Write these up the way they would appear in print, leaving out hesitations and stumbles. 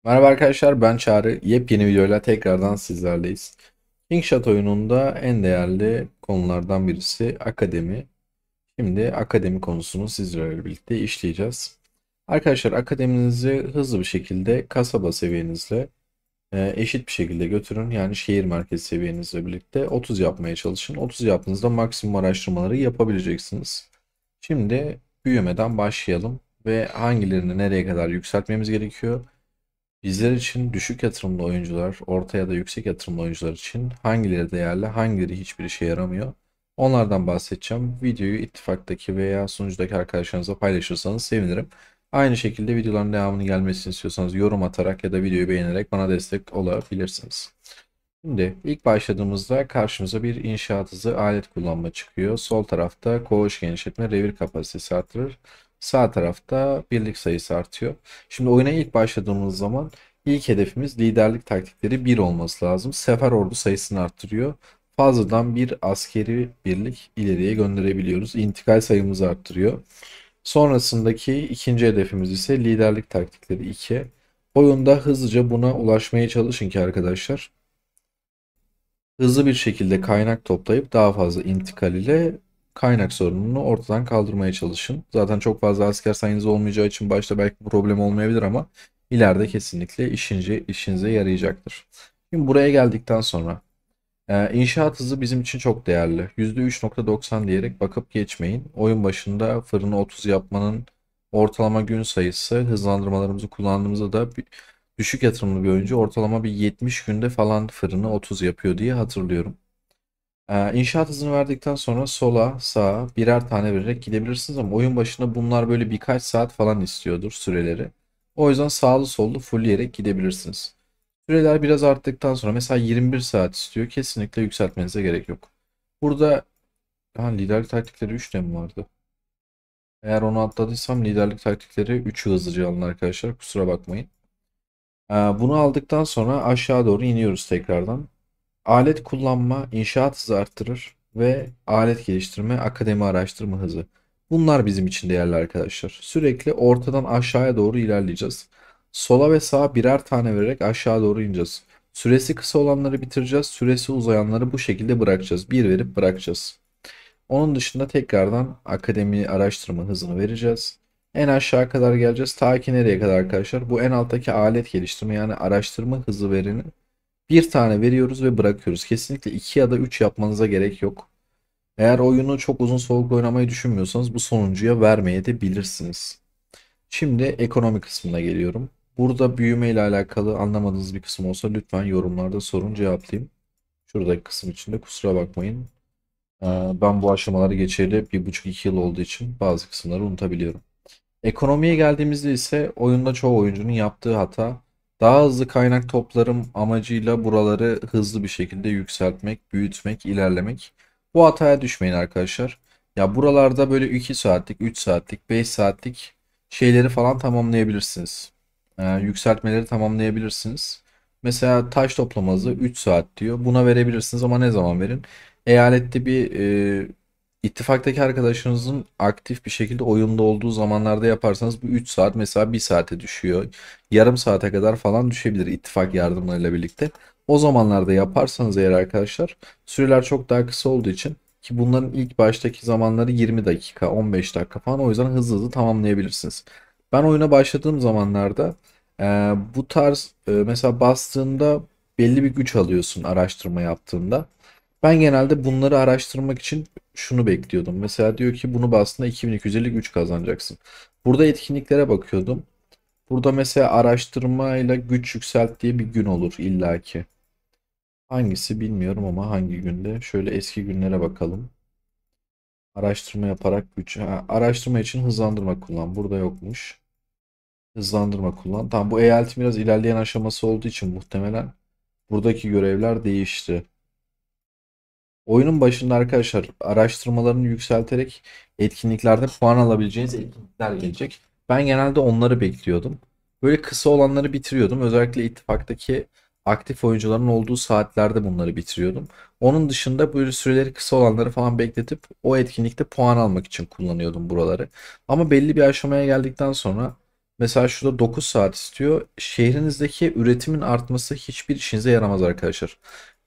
Merhaba arkadaşlar, ben Çağrı. Yepyeni videoyla tekrardan sizlerleyiz. Kingshot oyununda en değerli konulardan birisi akademi. Şimdi akademi konusunu sizlerle birlikte işleyeceğiz. Arkadaşlar, akademinizi hızlı bir şekilde kasaba seviyenizle eşit bir şekilde götürün. Yani şehir merkezi seviyenizle birlikte 30 yapmaya çalışın. 30 yaptığınızda maksimum araştırmaları yapabileceksiniz. Şimdi büyümeden başlayalım ve hangilerini nereye kadar yükseltmemiz gerekiyor? Bizler için düşük yatırımlı oyuncular, orta ya da yüksek yatırımlı oyuncular için hangileri değerli, hangileri hiçbir işe yaramıyor? Onlardan bahsedeceğim. Videoyu ittifaktaki veya sunucudaki arkadaşlarınızla paylaşırsanız sevinirim. Aynı şekilde videoların devamını gelmesini istiyorsanız yorum atarak ya da videoyu beğenerek bana destek olabilirsiniz. Şimdi ilk başladığımızda karşımıza bir inşaat hızı alet kullanma çıkıyor. Sol tarafta koğuş genişletme, revir kapasitesi artırır. Sağ tarafta birlik sayısı artıyor. Şimdi oyuna ilk başladığımız zaman ilk hedefimiz liderlik taktikleri bir olması lazım. Sefer ordu sayısını arttırıyor. Fazladan bir askeri birlik ileriye gönderebiliyoruz. İntikal sayımızı arttırıyor. Sonrasındaki ikinci hedefimiz ise liderlik taktikleri 2. Oyunda hızlıca buna ulaşmaya çalışın ki arkadaşlar hızlı bir şekilde kaynak toplayıp daha fazla intikal ile kaynak sorununu ortadan kaldırmaya çalışın. Zaten çok fazla asker sayınız olmayacağı için başta belki problem olmayabilir ama ileride kesinlikle işinize yarayacaktır. Şimdi buraya geldikten sonra inşaat hızı bizim için çok değerli. %3,90 diyerek bakıp geçmeyin. Oyun başında fırını 30 yapmanın ortalama gün sayısı hızlandırmalarımızı kullandığımızda da düşük yatırımlı bir oyuncu ortalama bir 70 günde falan fırını 30 yapıyor diye hatırlıyorum. İnşaat hızını verdikten sonra sola, sağa birer tane vererek gidebilirsiniz ama oyun başında bunlar böyle birkaç saat falan istiyordur süreleri. O yüzden sağlı sollu fullleyerek gidebilirsiniz. Süreler biraz arttıktan sonra mesela 21 saat istiyor. Kesinlikle yükseltmenize gerek yok. Burada liderlik taktikleri 3 mi vardı? Eğer onu atladıysam liderlik taktikleri 3'ü hızlıca alın arkadaşlar. Kusura bakmayın. Bunu aldıktan sonra aşağı doğru iniyoruz tekrardan. Alet kullanma, inşaat hızı arttırır ve alet geliştirme, akademi araştırma hızı. Bunlar bizim için değerli arkadaşlar. Sürekli ortadan aşağıya doğru ilerleyeceğiz. Sola ve sağa birer tane vererek aşağı doğru ineceğiz. Süresi kısa olanları bitireceğiz. Süresi uzayanları bu şekilde bırakacağız. Bir verip bırakacağız. Onun dışında tekrardan akademi araştırma hızını vereceğiz. En aşağı kadar geleceğiz. Ta ki nereye kadar arkadaşlar? Bu en alttaki alet geliştirme yani araştırma hızı vereni bir tane veriyoruz ve bırakıyoruz. Kesinlikle 2 ya da 3 yapmanıza gerek yok. Eğer oyunu çok uzun soluklu oynamayı düşünmüyorsanız bu sonuncuya vermeye de bilirsiniz. Şimdi ekonomi kısmına geliyorum. Burada büyüme ile alakalı anlamadığınız bir kısım olsa lütfen yorumlarda sorun cevaplayayım. Şuradaki kısım için de kusura bakmayın. Ben bu aşamaları geçeli 1,5-2 yıl olduğu için bazı kısımları unutabiliyorum. Ekonomiye geldiğimizde ise oyunda çoğu oyuncunun yaptığı hata daha hızlı kaynak toplarım amacıyla buraları hızlı bir şekilde yükseltmek, büyütmek, ilerlemek. Bu hataya düşmeyin arkadaşlar. Ya buralarda böyle 2 saatlik, 3 saatlik, 5 saatlik şeyleri falan tamamlayabilirsiniz. Yükseltmeleri tamamlayabilirsiniz. Mesela taş toplama hızı 3 saat diyor. Buna verebilirsiniz ama ne zaman verin? Eyalette bir ittifaktaki arkadaşınızın aktif bir şekilde oyunda olduğu zamanlarda yaparsanız bu 3 saat mesela 1 saate düşüyor. Yarım saate kadar falan düşebilir ittifak yardımlarıyla birlikte. O zamanlarda yaparsanız eğer arkadaşlar süreler çok daha kısa olduğu için ki bunların ilk baştaki zamanları 20 dakika, 15 dakika falan o yüzden hızlı hızlı tamamlayabilirsiniz. Ben oyuna başladığım zamanlarda bu tarz mesela bastığında belli bir güç alıyorsun araştırma yaptığında. Ben genelde bunları araştırmak için şunu bekliyordum. Mesela diyor ki bunu bastığında 2250 güç kazanacaksın. Burada etkinliklere bakıyordum. Burada mesela araştırmayla güç yükselt diye bir gün olur illaki. Hangisi bilmiyorum ama hangi günde? Şöyle eski günlere bakalım. Araştırma yaparak güç. Araştırma için hızlandırma kullan. Burada yokmuş. Hızlandırma kullan. Tamam, bu eyaletin biraz ilerleyen aşaması olduğu için muhtemelen buradaki görevler değişti. Oyunun başında arkadaşlar araştırmalarını yükselterek etkinliklerde puan alabileceğiniz etkinlikler gelecek. Ben genelde onları bekliyordum. Böyle kısa olanları bitiriyordum. Özellikle ittifaktaki aktif oyuncuların olduğu saatlerde bunları bitiriyordum. Onun dışında böyle süreleri kısa olanları falan bekletip o etkinlikte puan almak için kullanıyordum buraları. Ama belli bir aşamaya geldikten sonra Mesela şurada 9 saat istiyor. Şehrinizdeki üretimin artması hiçbir işinize yaramaz arkadaşlar.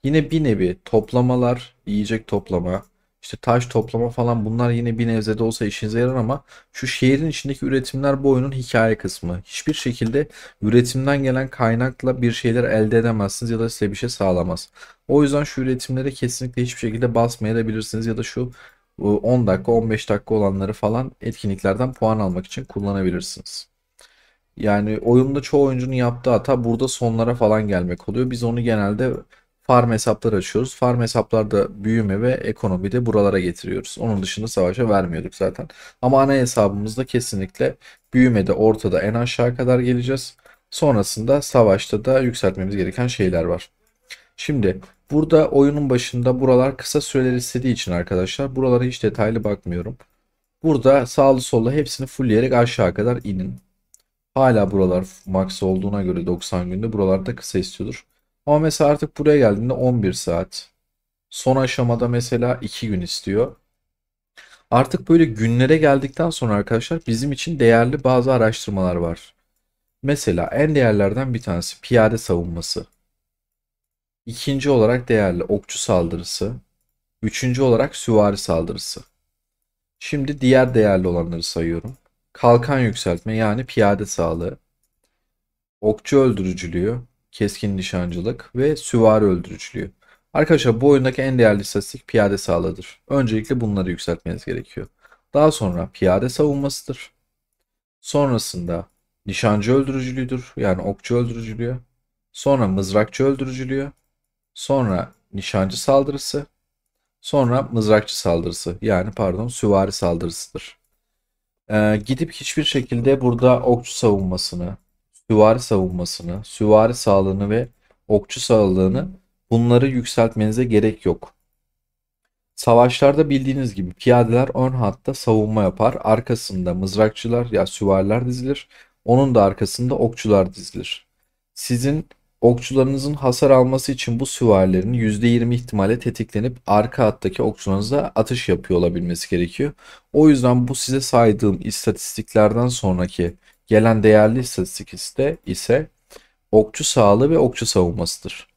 Yine bir nevi toplamalar, yiyecek toplama, işte taş toplama falan bunlar yine bir nebze de olsa işinize yarar ama şu şehrin içindeki üretimler bu oyunun hikaye kısmı. Hiçbir şekilde üretimden gelen kaynakla bir şeyler elde edemezsiniz ya da size bir şey sağlamaz. O yüzden şu üretimlere kesinlikle hiçbir şekilde basmayabilirsiniz ya da şu 10 dakika 15 dakika olanları falan etkinliklerden puan almak için kullanabilirsiniz. Yani oyunda çoğu oyuncunun yaptığı hata burada sonlara falan gelmek oluyor. Biz onu genelde farm hesaplar açıyoruz. Farm hesaplarda büyüme ve ekonomi de buralara getiriyoruz. Onun dışında savaşa vermiyorduk zaten. Ama ana hesabımızda kesinlikle büyümede ortada en aşağı kadar geleceğiz. Sonrasında savaşta da yükseltmemiz gereken şeyler var. Şimdi burada oyunun başında buralar kısa süreler istediği için arkadaşlar buralara hiç detaylı bakmıyorum. Burada sağlı sollu hepsini fullleyerek aşağı kadar inin. Hala buralar max olduğuna göre 90 günde buralarda kısa istiyordur. Ama mesela artık buraya geldiğinde 11 saat. Son aşamada mesela 2 gün istiyor. Artık böyle günlere geldikten sonra arkadaşlar bizim için değerli bazı araştırmalar var. Mesela en değerlerden bir tanesi piyade savunması. İkinci olarak değerli okçu saldırısı. Üçüncü olarak süvari saldırısı. Şimdi diğer değerli olanları sayıyorum. Kalkan yükseltme yani piyade sağlığı. Okçu öldürücülüğü, keskin nişancılık ve süvari öldürücülüğü. Arkadaşlar bu oyundaki en değerli istatistik piyade sağlığıdır. Öncelikle bunları yükseltmeniz gerekiyor. Daha sonra piyade savunmasıdır. Sonrasında nişancı öldürücülüğüdür. Yani okçu öldürücülüğü. Sonra mızrakçı öldürücülüğü. Sonra nişancı saldırısı. Sonra mızrakçı saldırısı. Yani pardon süvari saldırısıdır. Gidip hiçbir şekilde burada okçu savunmasını, süvari savunmasını, süvari sağlığını ve okçu sağlığını bunları yükseltmenize gerek yok. Savaşlarda bildiğiniz gibi piyadeler ön hatta savunma yapar. Arkasında mızrakçılar ya süvariler dizilir. Onun da arkasında okçular dizilir. Sizin okçularınızın hasar alması için bu süvarilerin %20 ihtimalle tetiklenip arka hattaki okçularınıza atış yapıyor olabilmesi gerekiyor. O yüzden bu size saydığım istatistiklerden sonraki gelen değerli istatistik ise okçu sağlığı ve okçu savunmasıdır.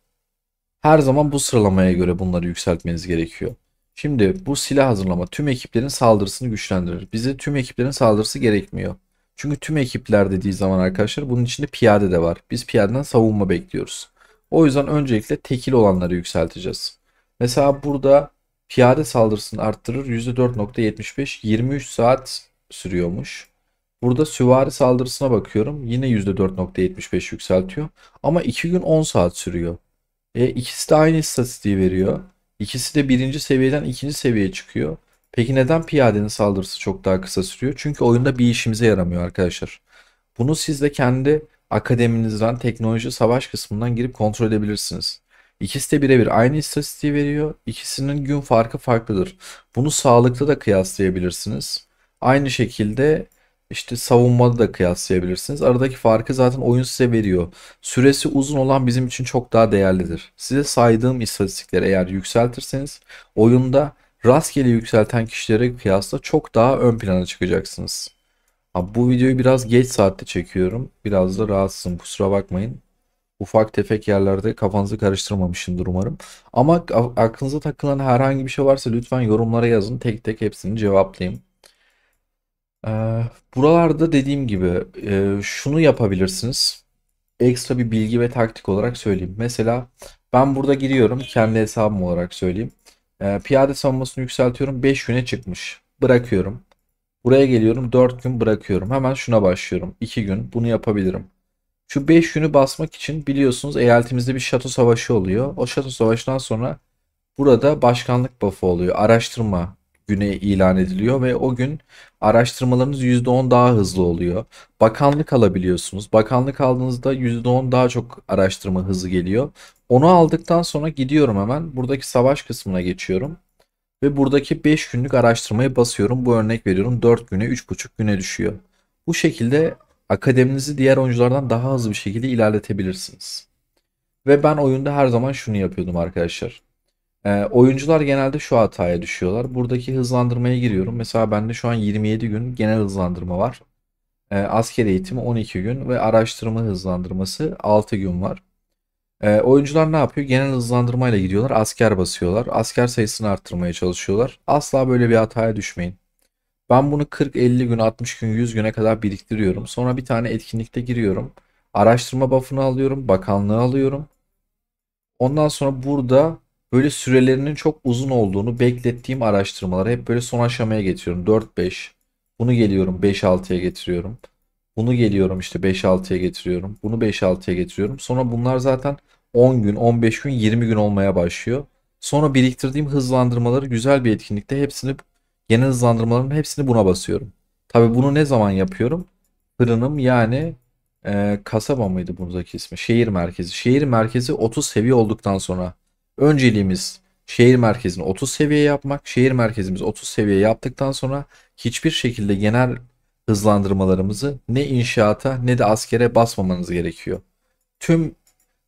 Her zaman bu sıralamaya göre bunları yükseltmeniz gerekiyor. Şimdi bu silah hazırlama tüm ekiplerin saldırısını güçlendirir. Bize tüm ekiplerin saldırısı gerekmiyor. Çünkü tüm ekipler dediği zaman arkadaşlar bunun içinde piyade de var. Biz piyadeden savunma bekliyoruz. O yüzden öncelikle tekil olanları yükselteceğiz. Mesela burada piyade saldırısını arttırır %4.75 23 saat sürüyormuş. Burada süvari saldırısına bakıyorum. Yine %4.75 yükseltiyor. Ama 2 gün 10 saat sürüyor. İkisi de aynı istatistiği veriyor. İkisi de birinci seviyeden ikinci seviyeye çıkıyor. Peki neden piyadenin saldırısı çok daha kısa sürüyor? Çünkü oyunda bir işimize yaramıyor arkadaşlar. Bunu siz de kendi akademinizden teknoloji savaş kısmından girip kontrol edebilirsiniz. İkisi de birebir aynı istatistiği veriyor. İkisinin gün farkı farklıdır. Bunu sağlıkta da kıyaslayabilirsiniz. Aynı şekilde işte savunmada da kıyaslayabilirsiniz. Aradaki farkı zaten oyun size veriyor. Süresi uzun olan bizim için çok daha değerlidir. Size saydığım istatistikleri eğer yükseltirseniz oyunda rastgele yükselten kişilere kıyasla çok daha ön plana çıkacaksınız. Abi bu videoyu biraz geç saatte çekiyorum. Biraz da rahatsızım kusura bakmayın. Ufak tefek yerlerde kafanızı karıştırmamışımdır umarım. Ama aklınıza takılan herhangi bir şey varsa lütfen yorumlara yazın. Tek tek hepsini cevaplayayım. Ee, Buralarda dediğim gibi şunu yapabilirsiniz. Ekstra bir bilgi ve taktik olarak söyleyeyim. Mesela ben burada giriyorum. Kendi hesabım olarak söyleyeyim. Piyade savunmasını yükseltiyorum. 5 güne çıkmış. Bırakıyorum. Buraya geliyorum 4 gün bırakıyorum. Hemen şuna başlıyorum. 2 gün bunu yapabilirim. Şu 5 günü basmak için biliyorsunuz eyaletimizde bir şato savaşı oluyor. O şato savaşından sonra burada başkanlık buff'ı oluyor. Araştırma günü ilan ediliyor ve o gün araştırmalarınız %10 daha hızlı oluyor. Bakanlık alabiliyorsunuz. Bakanlık aldığınızda %10 daha çok araştırma hızı geliyor. Onu aldıktan sonra gidiyorum hemen buradaki savaş kısmına geçiyorum. Ve buradaki 5 günlük araştırmayı basıyorum. Bu örnek veriyorum 4 güne 3,5 güne düşüyor. Bu şekilde akademinizi diğer oyunculardan daha hızlı bir şekilde ilerletebilirsiniz. Ve ben oyunda her zaman şunu yapıyordum arkadaşlar. Oyuncular genelde şu hataya düşüyorlar. Buradaki hızlandırmaya giriyorum. Mesela bende şu an 27 gün genel hızlandırma var. Asker eğitimi 12 gün ve araştırma hızlandırması 6 gün var. Oyuncular ne yapıyor? Genel hızlandırmayla gidiyorlar. Asker basıyorlar. Asker sayısını arttırmaya çalışıyorlar. Asla böyle bir hataya düşmeyin. Ben bunu 40, 50 gün, 60 gün, 100 güne kadar biriktiriyorum. Sonra bir tane etkinlikte giriyorum. Araştırma buff'ını alıyorum. Bakanlığı alıyorum. Ondan sonra burada böyle sürelerinin çok uzun olduğunu beklettiğim araştırmaları hep böyle son aşamaya getiriyorum. 4-5. Bunu geliyorum 5-6'ya getiriyorum. Bunu geliyorum işte 5-6'ya getiriyorum. Bunu 5-6'ya getiriyorum. Sonra bunlar zaten 10 gün, 15 gün, 20 gün olmaya başlıyor. Sonra biriktirdiğim hızlandırmaları güzel bir etkinlikte hepsini, genel hızlandırmaların hepsini buna basıyorum. Tabii bunu ne zaman yapıyorum? Fırınım yani kasaba mıydı buradaki ismi? Şehir merkezi. Şehir merkezi 30 seviye olduktan sonra önceliğimiz şehir merkezini 30 seviye yapmak. Şehir merkezimiz 30 seviye yaptıktan sonra hiçbir şekilde genel hızlandırmalarımızı ne inşaata ne de askere basmamanız gerekiyor. Tüm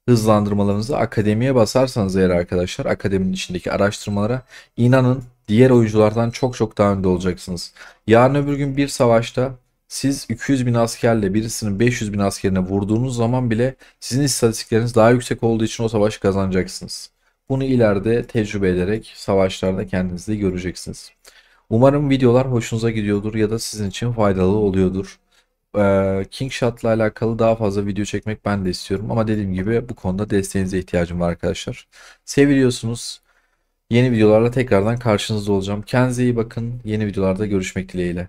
hızlandırmalarınızı akademiye basarsanız eğer arkadaşlar, akademinin içindeki araştırmalara, inanın diğer oyunculardan çok çok daha önde olacaksınız. Yarın öbür gün bir savaşta siz 200 bin askerle birisinin 500 bin askerine vurduğunuz zaman bile sizin istatistikleriniz daha yüksek olduğu için o savaşı kazanacaksınız. Bunu ileride tecrübe ederek savaşlarda kendiniz de göreceksiniz. Umarım videolar hoşunuza gidiyordur ya da sizin için faydalı oluyordur. Kingshot'la alakalı daha fazla video çekmek ben de istiyorum. Ama dediğim gibi bu konuda desteğinize ihtiyacım var arkadaşlar. Seviliyorsunuz. Yeni videolarla tekrardan karşınızda olacağım. Kendinize iyi bakın. Yeni videolarda görüşmek dileğiyle.